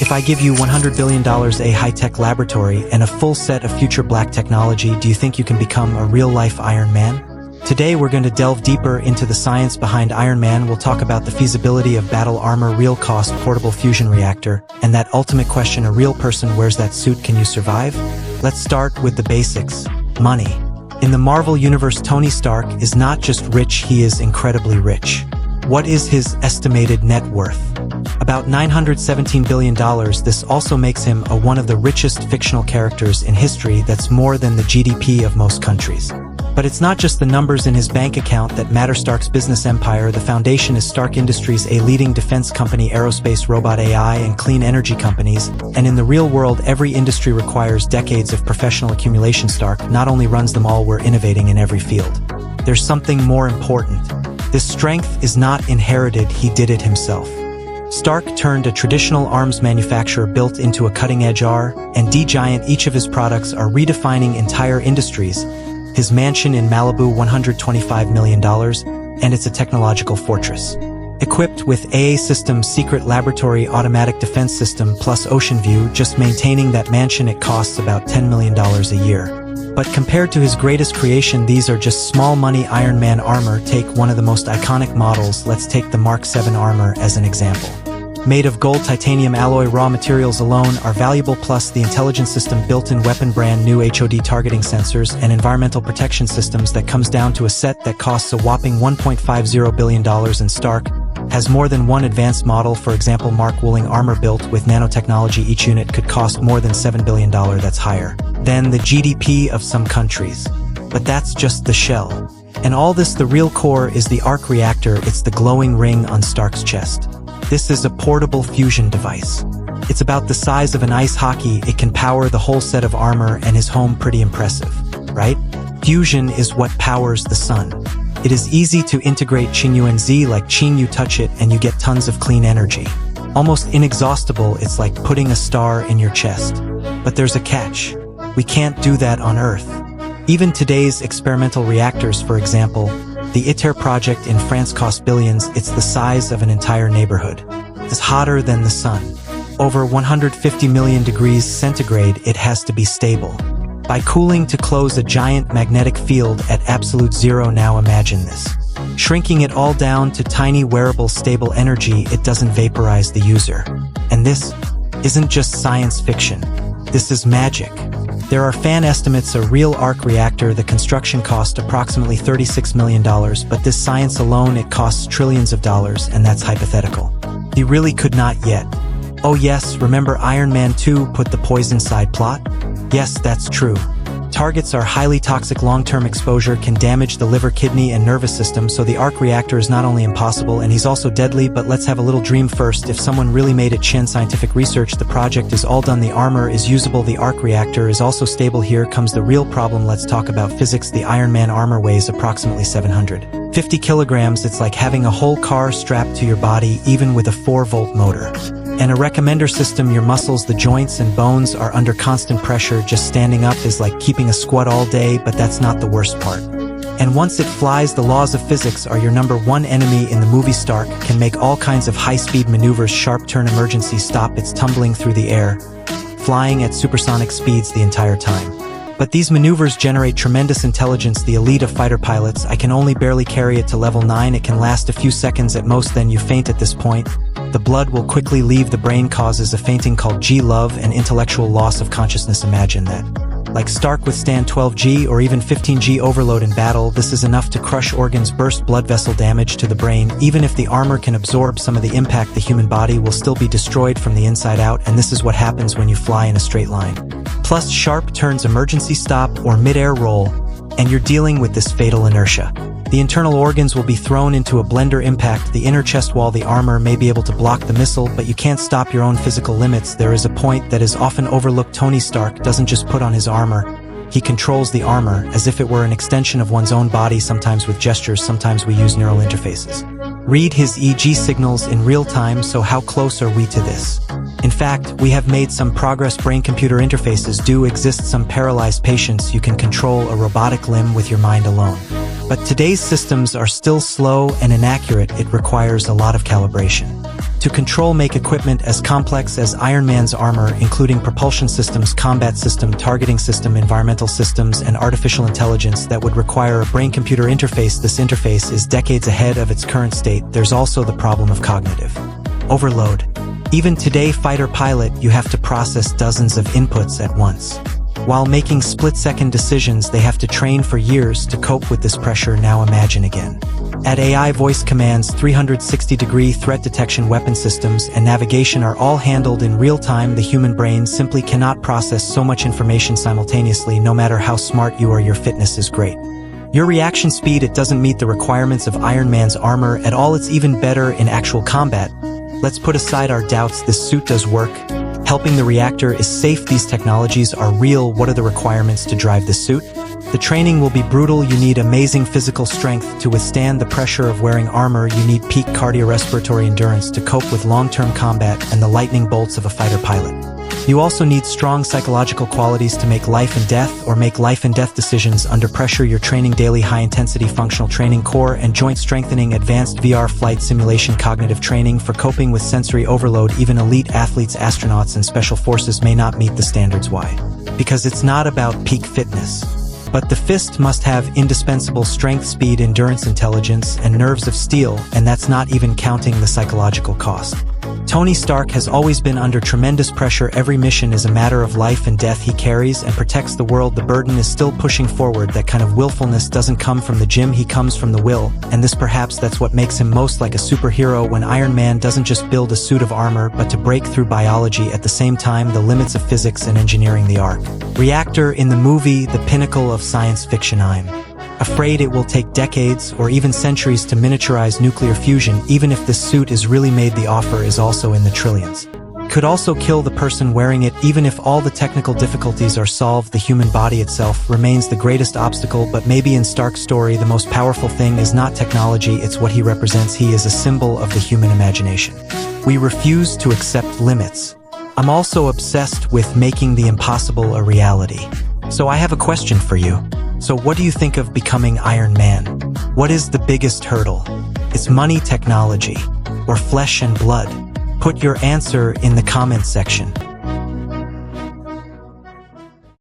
If I give you $100 billion, a high-tech laboratory, and a full set of future black technology, do you think you can become a real-life Iron Man? Today we're going to delve deeper into the science behind Iron Man. We'll talk about the feasibility of battle armor, real cost portable fusion reactor, and that ultimate question, a real person wears that suit, can you survive? Let's start with the basics. Money. In the Marvel Universe, Tony Stark is not just rich, he is incredibly rich. What is his estimated net worth? About $917 billion. This also makes him one of the richest fictional characters in history. That's more than the GDP of most countries. But it's not just the numbers in his bank account that matter. Stark's business empire, the foundation is Stark Industries, a leading defense company, aerospace, robot, AI, and clean energy companies. And in the real world, every industry requires decades of professional accumulation. Stark not only runs them all, we're innovating in every field. There's something more important. This strength is not inherited, he did it himself. Stark turned a traditional arms manufacturer built into a cutting-edge R&D giant. Each of his products are redefining entire industries. His mansion in Malibu, $125 million, and it's a technological fortress. Equipped with AA Systems secret laboratory, automatic defense system, plus ocean view. Just maintaining that mansion, it costs about $10 million a year. But compared to his greatest creation, these are just small money. Iron Man armor. Take one of the most iconic models. Let's take the Mark 7 armor as an example. Made of gold, titanium alloy, raw materials alone are valuable, plus the intelligence system, built-in weapon, brand new HOD targeting sensors, and environmental protection systems. That comes down to a set that costs a whopping $1.50 billion. And Stark has more than one advanced model. For example, Mark Wooling armor built with nanotechnology. Each unit could cost more than $7 billion. That's higher than the GDP of some countries. But that's just the shell. And all this, the real core, is the Ark Reactor. It's the glowing ring on Stark's chest. This is a portable fusion device. It's about the size of an ice hockey. It can power the whole set of armor and his home. Pretty impressive, right? Fusion is what powers the sun. It is easy to integrate. Qing like Qing, you touch it and you get tons of clean energy. Almost inexhaustible. It's like putting a star in your chest. But there's a catch. We can't do that on Earth. Even today's experimental reactors, for example, the ITER project in France, cost billions. It's the size of an entire neighborhood. It's hotter than the sun. Over 150 million degrees centigrade. It has to be stable. By cooling to close a giant magnetic field at absolute zero. Now imagine this. Shrinking it all down to tiny, wearable, stable energy. It doesn't vaporize the user. And this isn't just science fiction. This is magic. There are fan estimates. A real Ark Reactor, the construction cost approximately $36 million, but this science alone, it costs trillions of dollars, and that's hypothetical. He really could not yet. Oh yes, remember Iron Man 2 put the poison side plot? Yes, that's true. Targets are highly toxic. Long-term exposure can damage the liver, kidney, and nervous system, so the Ark Reactor is not only impossible, and he's also deadly. But let's have a little dream first. If someone really made it. Scientific research. The project is all done. The armor is usable. The Ark Reactor is also stable. Here comes the real problem. Let's talk about physics. The Iron Man armor weighs approximately 750 kilograms. It's like having a whole car strapped to your body, even with a 4-volt motor. And a recommender system. Your muscles, the joints and bones, are under constant pressure. Just standing up is like keeping a squat all day. But that's not the worst part. And once it flies, the laws of physics are your number one enemy. In the movie, Stark can make all kinds of high-speed maneuvers. Sharp turn, emergency stop. It's tumbling through the air, flying at supersonic speeds the entire time. But these maneuvers generate tremendous intelligence. The elite of fighter pilots. I can only barely carry it to level 9. It can last a few seconds at most, then you faint. At this point, the blood will quickly leave the brain, causes a fainting called G-love and intellectual loss of consciousness. Imagine that. Like Stark withstand 12G or even 15G overload in battle. This is enough to crush organs, burst blood vessel damage to the brain. Even if the armor can absorb some of the impact, the human body will still be destroyed from the inside out. And this is what happens when you fly in a straight line. Plus sharp turns, emergency stop, or mid-air roll, and you're dealing with this fatal inertia. The internal organs will be thrown into a blender. Impact the inner chest wall. The armor may be able to block the missile, but you can't stop your own physical limits. There is a point that is often overlooked. Tony Stark doesn't just put on his armor, he controls the armor as if it were an extension of one's own body, sometimes with gestures, sometimes we use neural interfaces. Read his EEG signals in real time. So how close are we to this? In fact, we have made some progress. Brain-computer interfaces do exist. Some paralyzed patients, you can control a robotic limb with your mind alone. But today's systems are still slow and inaccurate. It requires a lot of calibration. To control make equipment as complex as Iron Man's armor, including propulsion systems, combat system, targeting system, environmental systems, and artificial intelligence that would require a brain-computer interface. This interface is decades ahead of its current state. There's also the problem of cognitive overload. Even today, fighter pilot, you have to process dozens of inputs at once. While making split-second decisions, they have to train for years to cope with this pressure. Now imagine again. Add AI voice commands, 360-degree threat detection, weapon systems, and navigation are all handled in real time. The human brain simply cannot process so much information simultaneously. No matter how smart you are, your fitness is great. Your reaction speed, it doesn't meet the requirements of Iron Man's armor at all. It's even better in actual combat. Let's put aside our doubts. This suit does work. Helping the reactor is safe. These technologies are real. What are the requirements to drive this suit? The training will be brutal. You need amazing physical strength to withstand the pressure of wearing armor. You need peak cardiorespiratory endurance to cope with long-term combat and the lightning bolts of a fighter pilot. You also need strong psychological qualities to make life and death decisions under pressure. You're training daily, high-intensity functional training, core and joint strengthening, advanced VR flight simulation, cognitive training for coping with sensory overload. Even elite athletes, astronauts, and special forces may not meet the standards. Why? Because it's not about peak fitness. But the fist must have indispensable strength, speed, endurance, intelligence, and nerves of steel, and that's not even counting the psychological cost. Tony Stark has always been under tremendous pressure. Every mission is a matter of life and death. He carries and protects the world. The burden is still pushing forward. That kind of willfulness doesn't come from the gym, he comes from the will, and that's what makes him most like a superhero. When Iron Man doesn't just build a suit of armor, but to break through biology at the same time, the limits of physics and engineering. The Ark Reactor in the movie, the pinnacle of science fiction. I'm afraid it will take decades or even centuries to miniaturize nuclear fusion. Even if this suit is really made, the offer is also in the trillions. Could also kill the person wearing it. Even if all the technical difficulties are solved, the human body itself remains the greatest obstacle. But maybe in Stark's story, the most powerful thing is not technology, it's what he represents. He is a symbol of the human imagination. We refuse to accept limits. I'm also obsessed with making the impossible a reality. So I have a question for you. So what do you think of becoming Iron Man? What is the biggest hurdle? It's money, technology, or flesh and blood? Put your answer in the comment section.